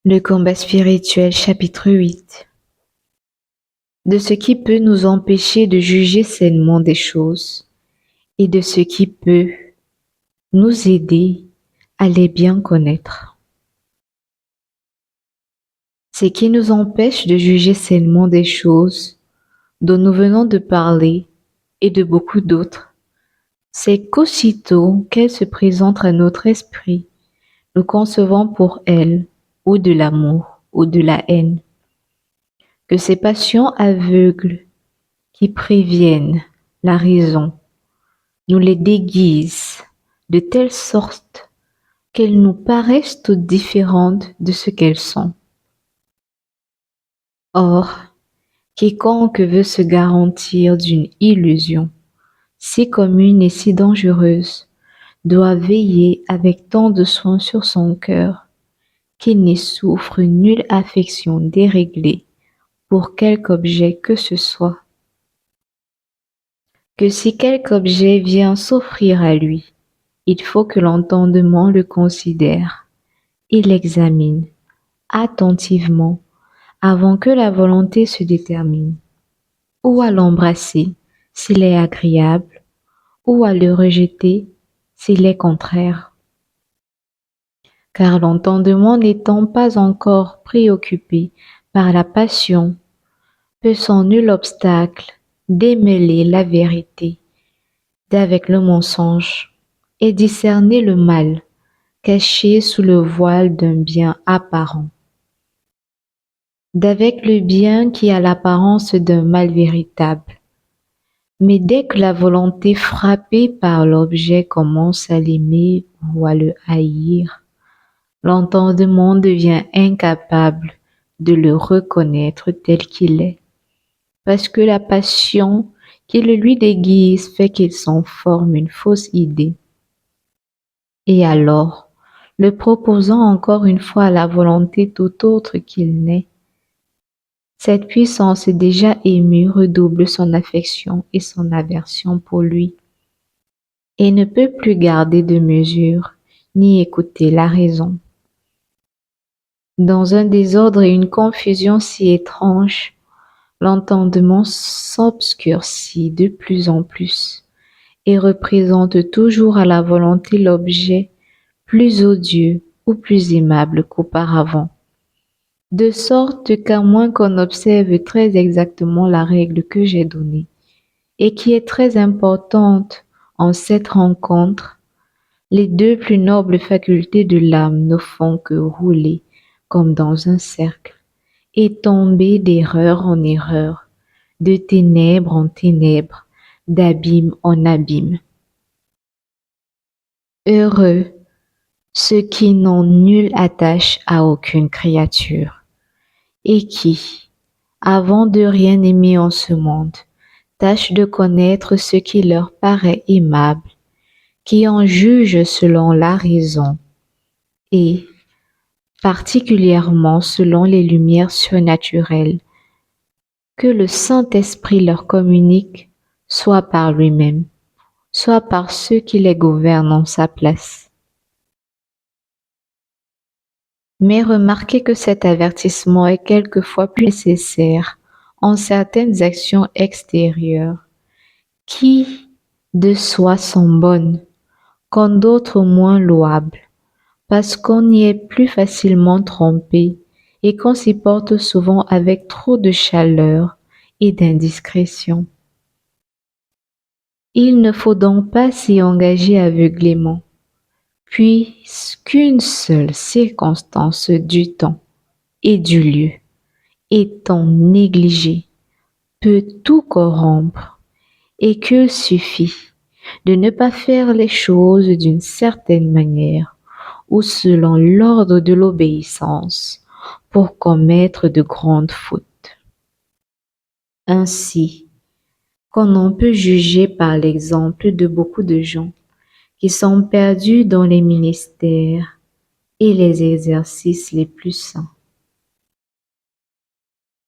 Le combat spirituel, chapitre 8. De ce qui peut nous empêcher de juger sainement des choses et de ce qui peut nous aider à les bien connaître. Ce qui nous empêche de juger sainement des choses dont nous venons de parler et de beaucoup d'autres, c'est qu'aussitôt qu'elles se présentent à notre esprit, nous concevons pour elles ou de l'amour ou de la haine. Que ces passions aveugles qui préviennent la raison nous les déguisent de telle sorte qu'elles nous paraissent toutes différentes de ce qu'elles sont. Or, quiconque veut se garantir d'une illusion si commune et si dangereuse doit veiller avec tant de soin sur son cœur qu'il n'y souffre nulle affection déréglée pour quelque objet que ce soit. Que si quelque objet vient s'offrir à lui, il faut que l'entendement le considère et l'examine attentivement avant que la volonté se détermine, ou à l'embrasser s'il est agréable, ou à le rejeter s'il est contraire. Car l'entendement n'étant pas encore préoccupé par la passion, peut sans nul obstacle démêler la vérité d'avec le mensonge et discerner le mal caché sous le voile d'un bien apparent, d'avec le bien qui a l'apparence d'un mal véritable. Mais dès que la volonté frappée par l'objet commence à l'aimer ou à le haïr, l'entendement devient incapable de le reconnaître tel qu'il est, parce que la passion qui le lui déguise fait qu'il s'en forme une fausse idée. Et alors, le proposant encore une fois à la volonté tout autre qu'il n'est, cette puissance déjà émue redouble son affection et son aversion pour lui, et ne peut plus garder de mesure ni écouter la raison. Dans un désordre et une confusion si étranges, l'entendement s'obscurcit de plus en plus et représente toujours à la volonté l'objet plus odieux ou plus aimable qu'auparavant, de sorte qu'à moins qu'on observe très exactement la règle que j'ai donnée, et qui est très importante en cette rencontre, les deux plus nobles facultés de l'âme ne font que rouler comme dans un cercle, et tomber d'erreur en erreur, de ténèbres en ténèbres, d'abîme en abîme. Heureux ceux qui n'ont nulle attache à aucune créature, et qui, avant de rien aimer en ce monde, tâchent de connaître ce qui leur paraît aimable, qui en jugent selon la raison, et particulièrement selon les lumières surnaturelles que le Saint-Esprit leur communique, soit par lui-même, soit par ceux qui les gouvernent en sa place. Mais remarquez que cet avertissement est quelquefois plus nécessaire en certaines actions extérieures qui, de soi, sont bonnes, qu'en d'autres moins louables, parce qu'on y est plus facilement trompé et qu'on s'y porte souvent avec trop de chaleur et d'indiscrétion. Il ne faut donc pas s'y engager aveuglément, puisqu'une seule circonstance du temps et du lieu étant négligée peut tout corrompre, et qu'il suffit de ne pas faire les choses d'une certaine manière ou selon l'ordre de l'obéissance pour commettre de grandes fautes. Ainsi qu'on en peut juger par l'exemple de beaucoup de gens qui sont perdus dans les ministères et les exercices les plus saints.